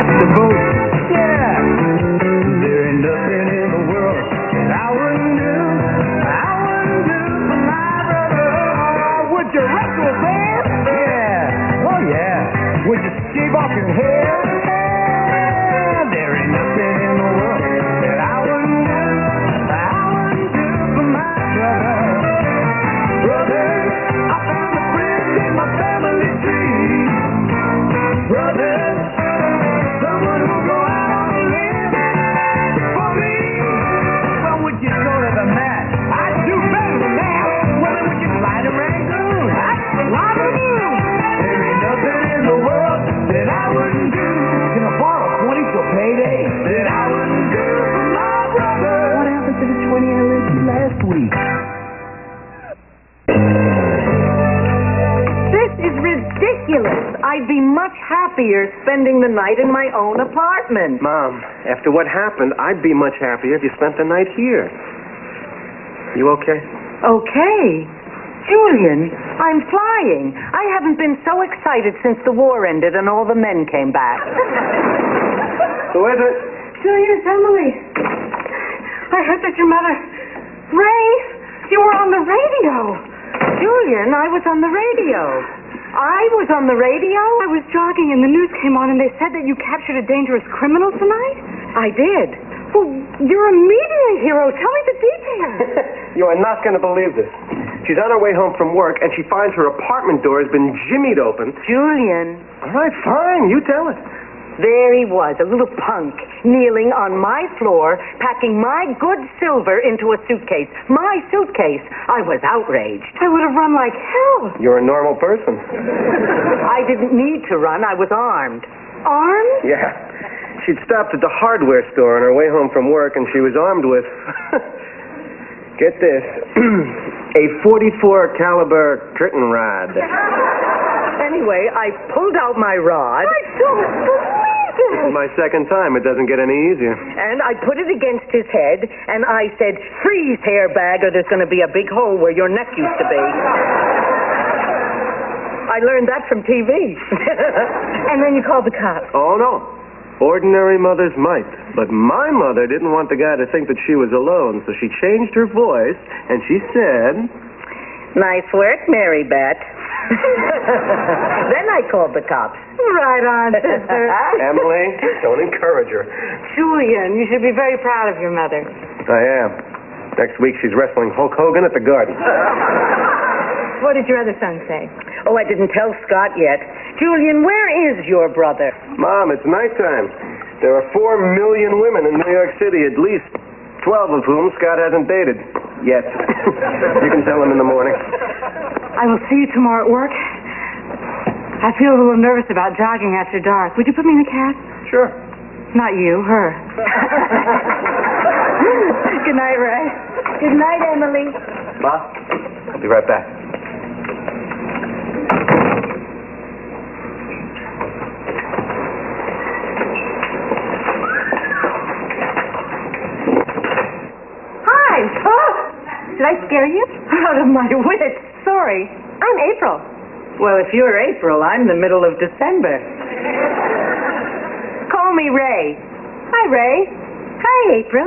Devotion. Yeah. There ain't nothing in the world that I wouldn't do. I wouldn't do for my brother. Would you wrestle, man? Yeah. Oh, yeah. Would you shave off your hair? Yeah. There ain't nothing in the world that I wouldn't do. I wouldn't do for my brother. Brother, I found a friend in my family tree. Brother, someone who'll go out on a limb for me. Well, would you go to the mat? I'd do better than that. Well, then would you fly to Rangoon? I'd fly to the moon. There ain't nothing in the world that I wouldn't do. Can I borrow 20 till payday? That I wouldn't do for my brother. What happened to the 20 I lent you last week? This is ridiculous. I'd be much happier spending the night in my own apartment. Mom, after what happened, I'd be much happier if you spent the night here. You okay? Okay. Julian, I'm flying. I haven't been so excited since the war ended and all the men came back. Who is it? Julian, it's Emily. I heard that your mother... Ray, you were on the radio. Julian, I was on the radio. I was on the radio? I was jogging and the news came on and they said that you captured a dangerous criminal tonight? I did. Well, you're a media hero. Tell me the details. You are not going to believe this. She's on her way home from work and she finds her apartment door has been jimmied open. Julian. All right, fine. You tell it. There he was, a little punk, kneeling on my floor, packing my good silver into a suitcase. My suitcase. I was outraged. I would have run like hell. You're a normal person. I didn't need to run. I was armed. Armed? Yeah. She'd stopped at the hardware store on her way home from work and she was armed with, get this, a .44 caliber curtain rod. Anyway, I pulled out my rod. I don't believe This it. is my second time. It doesn't get any easier. And I put it against his head, and I said, "Freeze, hair bag, or there's going to be a big hole where your neck used to be." I learned that from TV. And then you called the cops. Oh, no. Ordinary mothers might. But my mother didn't want the guy to think that she was alone, so she changed her voice, and she said... Nice work, Mary Beth. Then I called the cops. Right on, sister. Emily, don't encourage her. Julian, you should be very proud of your mother. I am. Next week she's wrestling Hulk Hogan at the Garden. What did your other son say? Oh, I didn't tell Scott yet. Julian, where is your brother? Mom, it's nighttime. There are 4 million women in New York City, at least 12 of whom Scott hasn't dated. Yet. You can tell him in the morning. I will see you tomorrow at work. I feel a little nervous about jogging after dark. Would you put me in a cab? Sure. Not you, her. Good night, Ray. Good night, Emily. Ma, I'll be right back. Hi. Oh, did I scare you? Out of my wits. Sorry. I'm April. Well, if you're April, I'm the middle of December. Call me Ray. Hi, Ray. Hi, April.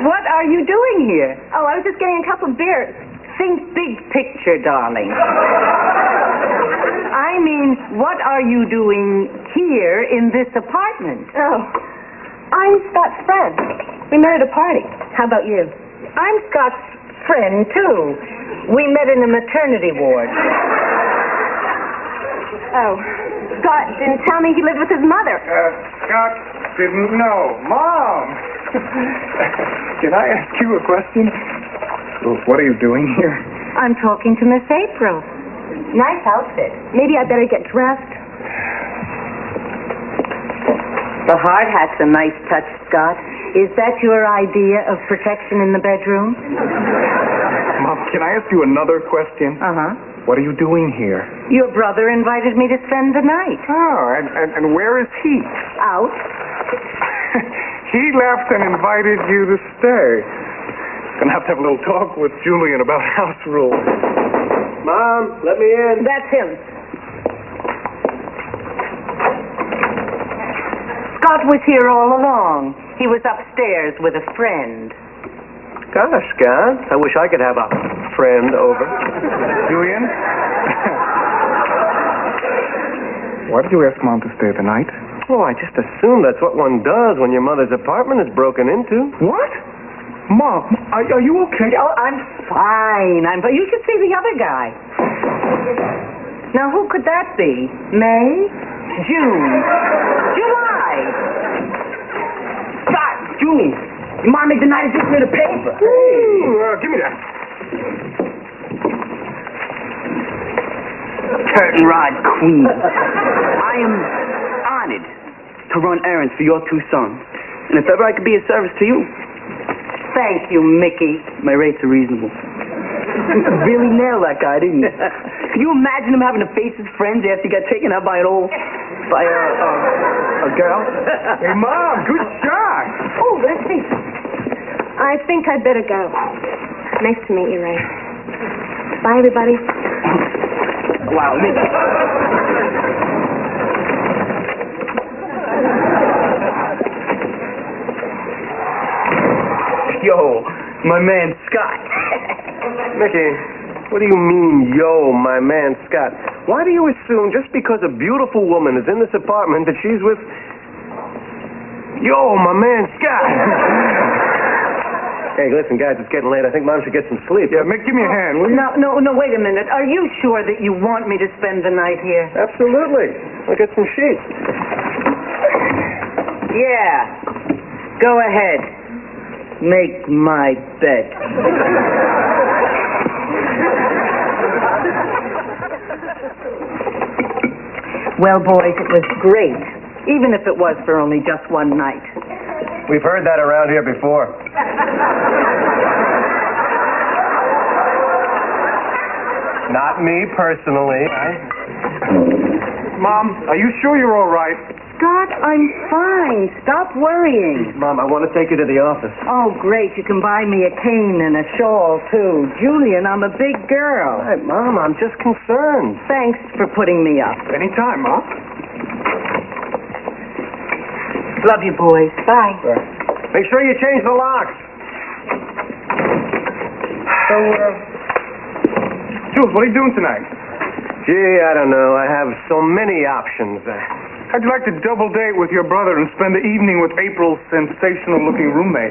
What are you doing here? Oh, I was just getting a couple of beers. Think big picture, darling. I mean, what are you doing here in this apartment? Oh, I'm Scott's friend. We met at a party. How about you? I'm Scott's friend, too. We met in a maternity ward. Oh, Scott didn't tell me he lived with his mother. Scott didn't know. Mom! Can I ask you a question? What are you doing here? I'm talking to Miss April. Nice outfit. Maybe I better get dressed. The hard hat's a nice touch, Scott. Is that your idea of protection in the bedroom? Mom, can I ask you another question? Uh-huh. What are you doing here? Your brother invited me to spend the night. Oh, and where is he? Out. He left and invited you to stay. Gonna have to have a little talk with Julian about house rules. Mom, let me in. That's him. Scott was here all along. He was upstairs with a friend. Gosh, Scott, I wish I could have a friend over. Julian? Why did you ask Mom to stay the night? Oh, I just assume that's what one does when your mother's apartment is broken into. What? Mom, are you okay? Oh, I'm fine. But you should see the other guy. Now, who could that be? May? June? July? Scott, June. Your mom made the night edition of the paper. Give me that. Curtain rod queen. I am honored to run errands for your two sons. And if ever I could be of service to you, Thank you, Mickey. my rates are reasonable. You really nailed that guy, didn't you? Can you imagine him having to face his friends after he got taken out by a girl? Hey, Mom, good shot. Oh, let's see. I think I'd better go. Nice to meet you, Ray. Bye, everybody. Wow. Yo, my man Scott. Mickey, what do you mean, yo, my man Scott? Why do you assume just because a beautiful woman is in this apartment that she's with... Yo, my man Scott? Hey, listen, guys, it's getting late. I think Mom should get some sleep. Yeah, Mick, give me a hand, will you? No, wait a minute. Are you sure that you want me to spend the night here? Absolutely. I'll get some sheets. Yeah. Go ahead. Make my bed. Well, boys, it was great. Even if it was for only just one night. We've heard that around here before. Not me, personally. Mom, are you sure you're all right? Scott, I'm fine. Stop worrying. Mom, I want to take you to the office. Oh, great. You can buy me a cane and a shawl, too. Julian, I'm a big girl. Hey, Mom, I'm just concerned. Thanks for putting me up. Anytime, Mom. Love you, boys. Bye. Make sure you change the locks. So, Jules, what are you doing tonight? Gee, I don't know. I have so many options. How'd you like to double date with your brother and spend the evening with April's sensational-looking roommate?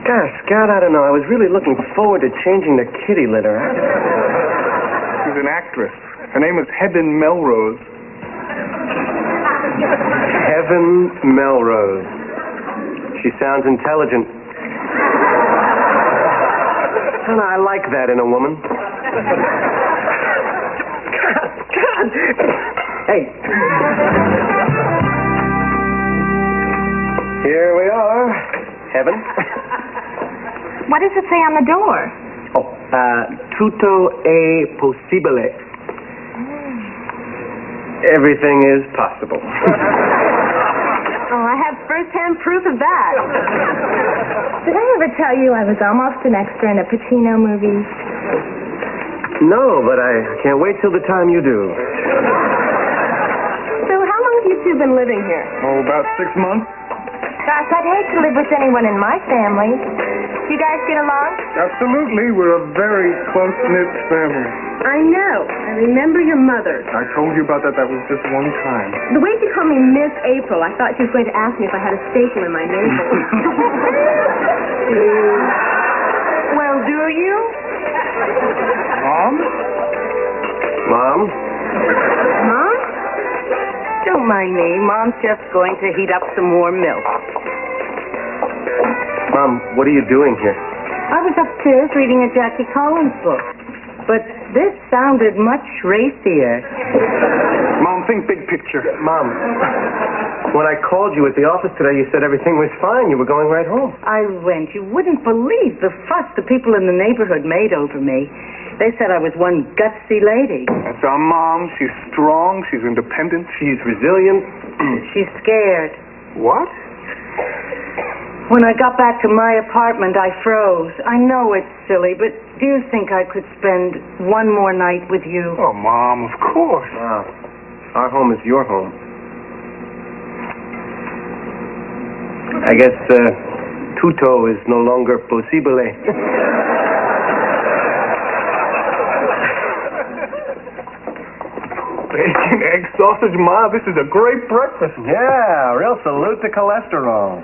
Gosh, Scott, I don't know. I was really looking forward to changing the kitty litter. She's an actress. Her name is Helen Melrose. Heaven Melrose. She sounds intelligent. And I like that in a woman. God. Hey. Here we are. Heaven. What does it say on the door? Oh, tutto è possibile. Everything is possible. Oh, I have first-hand proof of that. Did I ever tell you I was almost an extra in a Pacino movie? No, but I can't wait till the time you do. So how long have you two been living here? Oh, about 6 months. Gosh, I'd hate to live with anyone in my family. You guys get along? Absolutely. We're a very close-knit family. I know. I remember your mother. I told you about that. That was just one time. The way she called me Miss April, I thought she was going to ask me if I had a staple in my navel. Well, do you? Mom? Mom? Mom? Don't mind me. Mom's just going to heat up some more milk. Mom, what are you doing here? I was upstairs reading a Jackie Collins book. But this sounded much racier. Mom, think big picture. Mom, when I called you at the office today, you said everything was fine. You were going right home. I went. You wouldn't believe the fuss the people in the neighborhood made over me. They said I was one gutsy lady. That's our mom. She's strong. She's independent. She's resilient. She's scared. What? When I got back to my apartment, I froze. I know it's silly, but do you think I could spend one more night with you? Oh, Mom, of course. Wow. Our home is your home. I guess, tuto is no longer possible. Bacon, egg, sausage, Ma, this is a great breakfast. Yeah, real salute to cholesterol.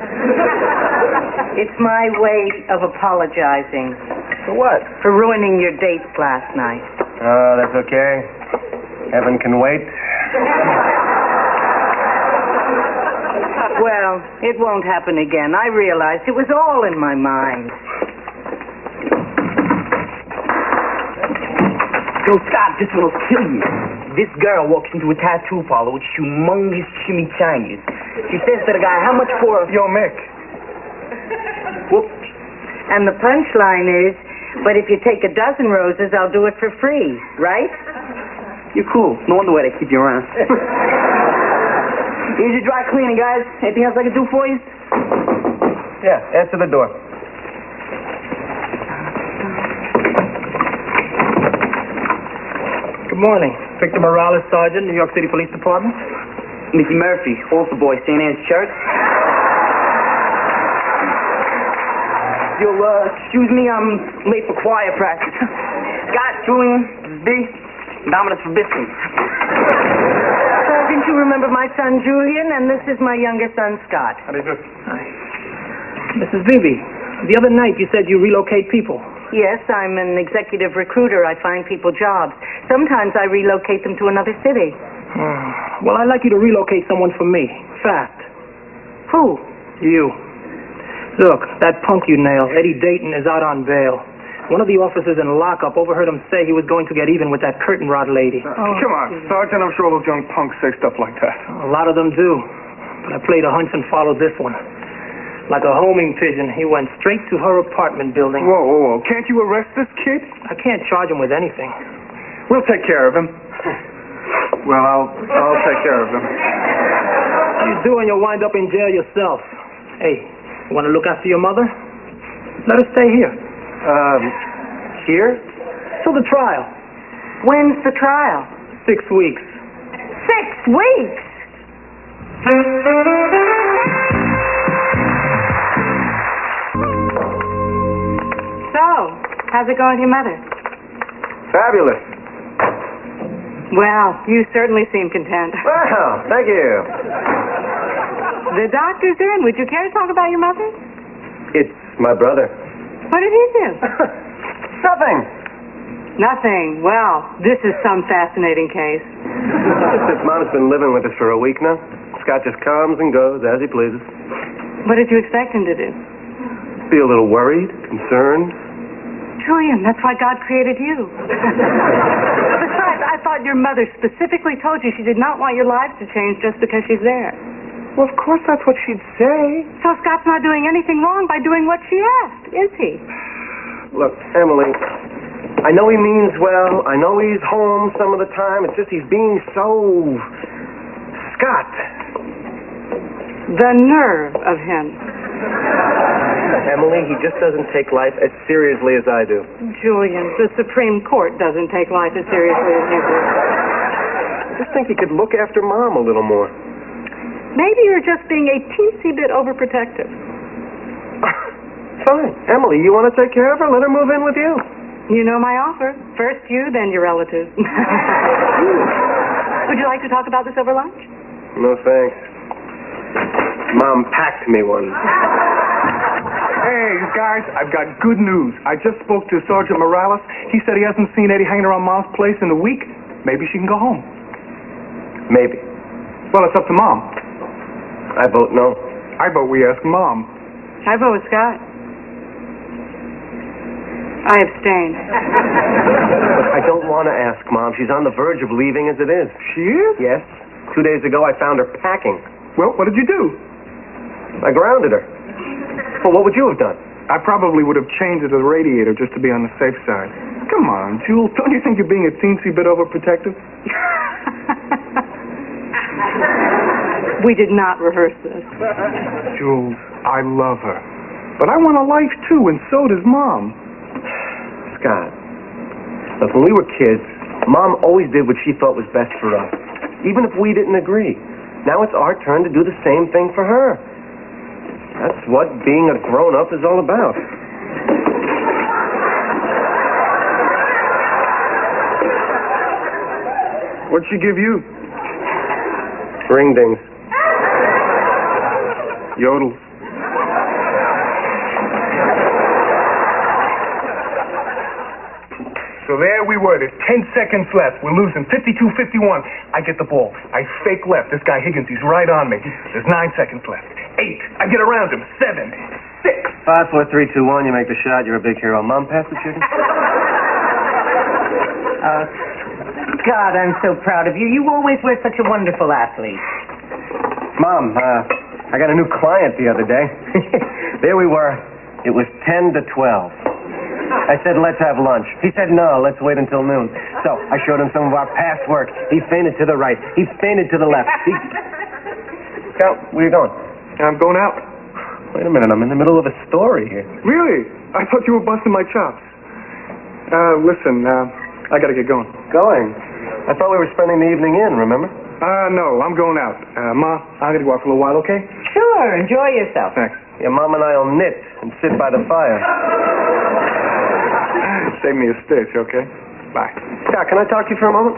It's my way of apologizing For what? for ruining your dates last night. Oh, that's okay. Heaven can wait. Well, it won't happen again. I realized it was all in my mind. Yo, Scott, this one'll kill you. This girl walks into a tattoo parlor with humongous chimichangas. She says to the guy, how much for a... Yo, Mick. Whoop. And the punchline is, but if you take a dozen roses, I'll do it for free, right? You're cool. No wonder why they keep you around. Here's your dry cleaning, guys. Anything else I can do for you? Yeah, answer the door. Good morning. Victor Morales, Sergeant, New York City Police Department. Mickey Murphy, Altar Boy, St. Anne's Church. You'll, excuse me, I'm late for choir practice. Scott, Julian, B, Dominus for biscuit. Sergeant, you remember my son Julian, and this is my younger son Scott. How do you do? Mrs. Beebe, the other night you said you relocate people. Yes, I'm an executive recruiter. I find people jobs. Sometimes I relocate them to another city. Well, I'd like you to relocate someone for me. Fast. Who? You. Look, that punk you nailed, Eddie Dayton, is out on bail. One of the officers in lockup overheard him say he was going to get even with that curtain rod lady. Come on, Sergeant, I'm sure those young punks say stuff like that. A lot of them do. But I played a hunch and followed this one. Like a homing pigeon, he went straight to her apartment building. Whoa, whoa, whoa. Can't you arrest this kid? I can't charge him with anything. We'll take care of him. Well, I'll take care of him. You do, and you'll wind up in jail yourself. Hey, you want to look after your mother? Let her stay here. Here? Till the trial. When's the trial? 6 weeks. 6 weeks? So, how's it going with your mother? Fabulous. Well, you certainly seem content. Well, thank you. The doctor's in. Would you care to talk about your mother? It's my brother. What did he do? Nothing. Nothing. Well, this is some fascinating case. Since Mom's been living with us for a week now, Scott just comes and goes as he pleases. What did you expect him to do? Be a little worried, concerned. Julian, that's why God created you. Besides, I thought your mother specifically told you she did not want your lives to change just because she's there. Well, of course that's what she'd say. So Scott's not doing anything wrong by doing what she asked, is he? Look, Emily, I know he means well. I know he's home some of the time. It's just he's being so... Scott. The nerve of him. Emily, he just doesn't take life as seriously as I do. Julian, the Supreme Court doesn't take life as seriously as you do. I just think he could look after Mom a little more. Maybe you're just being a teensy bit overprotective. Fine. Emily, you want to take care of her? Let her move in with you. You know my offer. First you, then your relatives. Would you like to talk about this over lunch? No, thanks. Mom packed me one. Hey, guys, I've got good news. I just spoke to Sergeant Morales. He said he hasn't seen Eddie hanging around Mom's place in a week. Maybe she can go home. Maybe. Well, it's up to Mom. I vote no. I vote we ask Mom. I vote with Scott. I abstain. Look, I don't want to ask Mom. She's on the verge of leaving as it is. She is? Yes. 2 days ago, I found her packing. Well, what did you do? I grounded her. Well, what would you have done? I probably would have changed the radiator just to be on the safe side. Come on, Jules. Don't you think you're being a teensy bit overprotective? We did not rehearse this. Jules, I love her. But I want a life, too, and so does Mom. Scott, look, when we were kids, Mom always did what she thought was best for us, even if we didn't agree. Now it's our turn to do the same thing for her. That's what being a grown-up is all about. What'd she give you? Ring-dings. Yodels. So there we were. There's 10 seconds left. We're losing 52-51. I get the ball. I fake left. This guy Higgins, he's right on me. There's 9 seconds left. 8. I get around him. 7. 6. 5, 4, 3, 2, 1. You make the shot. You're a big hero. Mom, pass the chicken. God, I'm so proud of you. You always were such a wonderful athlete. Mom, I got a new client the other day. There we were. It was 10 to 12. I said, let's have lunch. He said, no, let's wait until noon. So I showed him some of our past work. He feinted to the right. He feinted to the left. Cal, where you going? I'm going out. Wait a minute, I'm in the middle of a story here. Really? I thought you were busting my chops. Listen, I gotta get going. Going? I thought we were spending the evening in, remember? No, I'm going out. Ma, I'm gonna go out for a little while, okay? Sure, enjoy yourself. Thanks. Yeah, Mom and I'll knit and sit by the fire. Save me a stitch, okay? Bye. Cal, can I talk to you for a moment?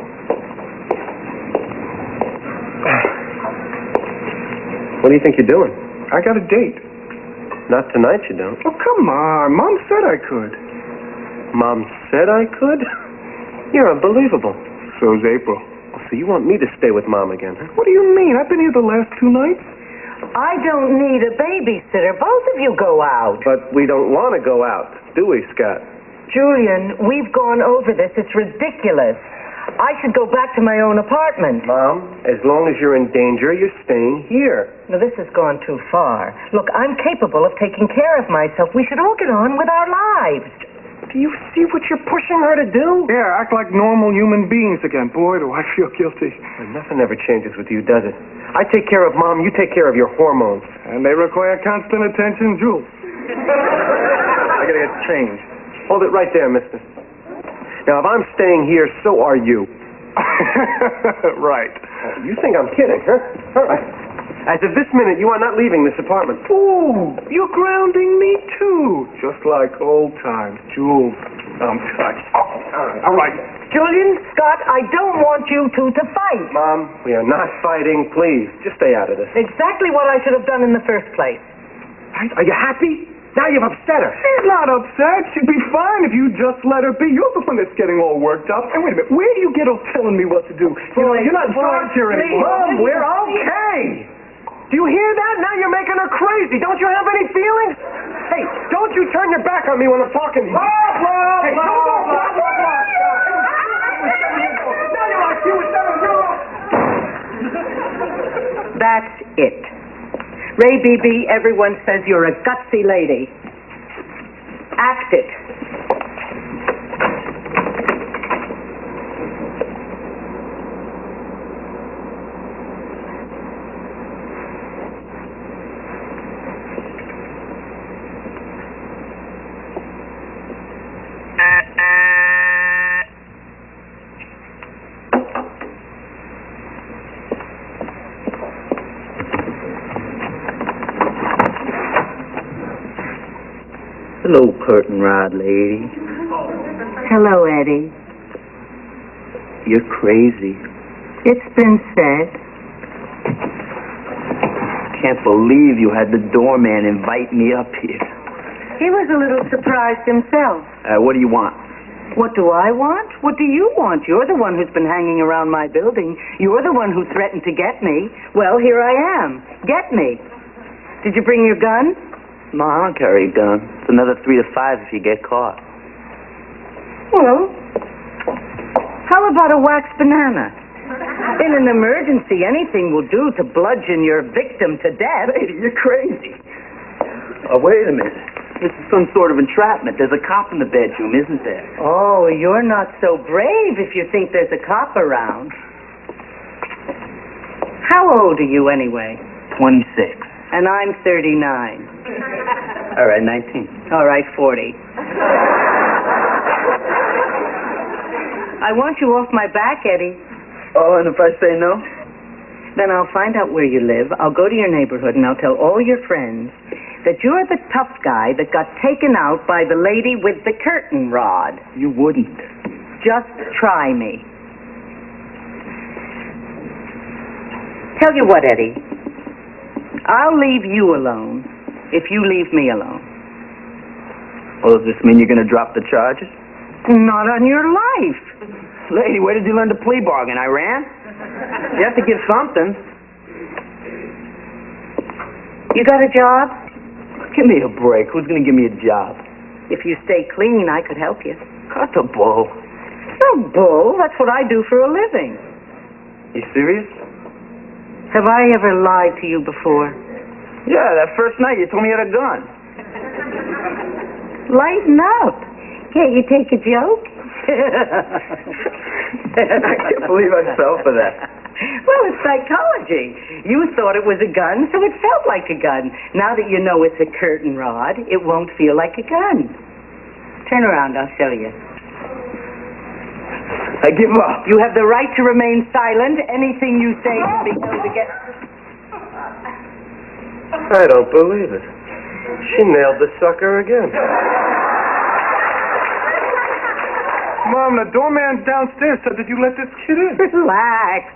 What do you think you're doing? I got a date. Not tonight, you don't. Oh, come on. Mom said I could. Mom said I could? You're unbelievable. So's April. So you want me to stay with Mom again, huh? What do you mean? I've been here the last 2 nights. I don't need a babysitter. Both of you go out. But we don't want to go out, do we, Scott? Julian, we've gone over this. It's ridiculous. I should go back to my own apartment. Mom, as long as you're in danger, you're staying here. Now, this has gone too far. Look, I'm capable of taking care of myself. We should all get on with our lives. Do you see what you're pushing her to do? Yeah, act like normal human beings again. Boy, do I feel guilty. Well, nothing ever changes with you, does it? I take care of Mom, you take care of your hormones. And they require constant attention, Jules. I gotta get changed. Hold it right there, mister. Now, if I'm staying here, so are you. Right. You think I'm kidding, huh? All right. As of this minute, you are not leaving this apartment. Ooh, you're grounding me, too. Just like old times. Jules, I'm touched. All right. Julian, Scott, I don't want you two to fight. Mom, we are not fighting. Please, just stay out of this. Exactly what I should have done in the first place. Are you happy? Now you've upset her. She's not upset. She'd be fine if you just let her be. You're the one that's getting all worked up. And wait a minute, where do you get off telling me what to do? You're not in charge here anymore. Mom, we're okay. Do you hear that? Now you're making her crazy. Don't you have any feelings? Hey, don't you turn your back on me when I'm talking to you. Hey, now you're like you with 7-0. That's it. Ray Beebe, everyone says you're a gutsy lady. Act it. Hello, curtain rod lady. Hello, Eddie. You're crazy. It's been said. Can't believe you had the doorman invite me up here. He was a little surprised himself. What do you want? What do I want? What do you want? You're the one who's been hanging around my building. You're the one who threatened to get me. Well, here I am. Get me. Did you bring your gun? No, I don't carry a gun. It's another 3 to 5 if you get caught. Well, how about a wax banana? In an emergency, anything will do to bludgeon your victim to death. Lady, you're crazy. Oh, wait a minute. This is some sort of entrapment. There's a cop in the bedroom, isn't there? Oh, you're not so brave if you think there's a cop around. How old are you, anyway? 26. And I'm 39. All right, 19. All right, 40. I want you off my back, Eddie. Oh, and if I say no? Then I'll find out where you live. I'll go to your neighborhood and I'll tell all your friends. that you're the tough guy that got taken out by the lady with the curtain rod. You wouldn't. Just try me. Tell you what, Eddie. I'll leave you alone if you leave me alone. Well, does this mean you're going to drop the charges? Not on your life. Lady, where did you learn to plea bargain? Iran? You have to give something. You got a job? Give me a break. Who's going to give me a job? If you stay clean, I could help you. Cut the bull. No bull. That's what I do for a living. You serious? Have I ever lied to you before? Yeah, that first night you told me you had a gun. Lighten up. Can't you take a joke? I can't believe I fell for that. Well, it's psychology. You thought it was a gun, so it felt like a gun. Now that you know it's a curtain rod, it won't feel like a gun. Turn around, I'll show you. I give up. You have the right to remain silent. Anything you say can be held against... I don't believe it. She nailed the sucker again. Mom, the doorman downstairs said that you let this kid in. Relax.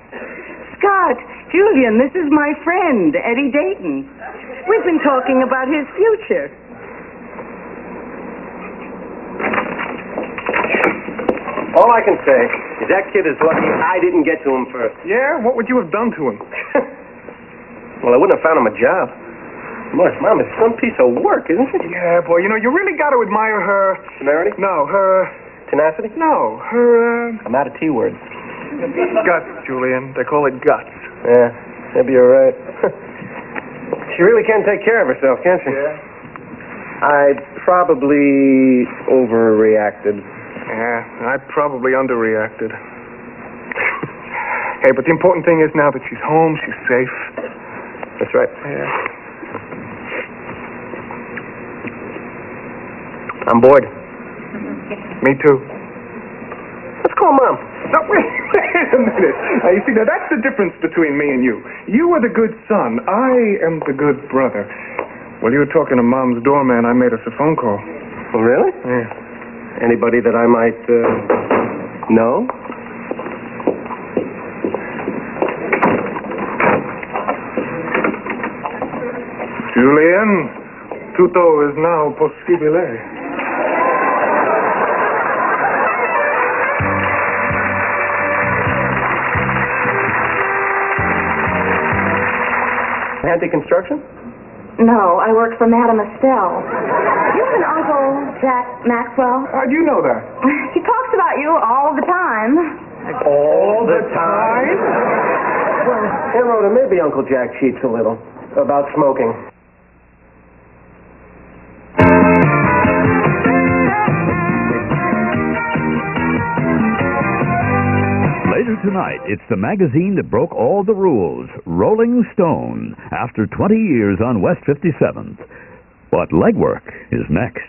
Scott, Julian, this is my friend, Eddie Dayton. We've been talking about his future. All I can say is that kid is lucky I didn't get to him first. Yeah? What would you have done to him? Well, I wouldn't have found him a job. Mom is some piece of work, isn't she? Yeah, boy, you know, you really got to admire her... Temerity? No, her... Tenacity? No, her, I'm out of T-words. guts, Julian. They call it guts. Yeah, maybe you're right. She really can take care of herself, can't she? Yeah. I probably overreacted. Yeah, I probably underreacted. Hey, but the important thing is now that she's home, she's safe. That's right. Yeah. I'm bored. Me too. Let's call Mom. No, wait a minute. Now, you see, now that's the difference between me and you. You are the good son. I am the good brother. While you were talking to Mom's doorman, I made us a phone call. Oh, really? Yeah. Anybody that I might, know? Julian, tutto is now possibile. Anti-construction? No, I work for Madame Estelle. You and Uncle Jack Maxwell? How'd you know that? He talks about you all the time. All the time? Well, hey, Rhoda, maybe Uncle Jack cheats a little about smoking. Later tonight, it's the magazine that broke all the rules, Rolling Stone, after 20 years on West 57th. But legwork is next.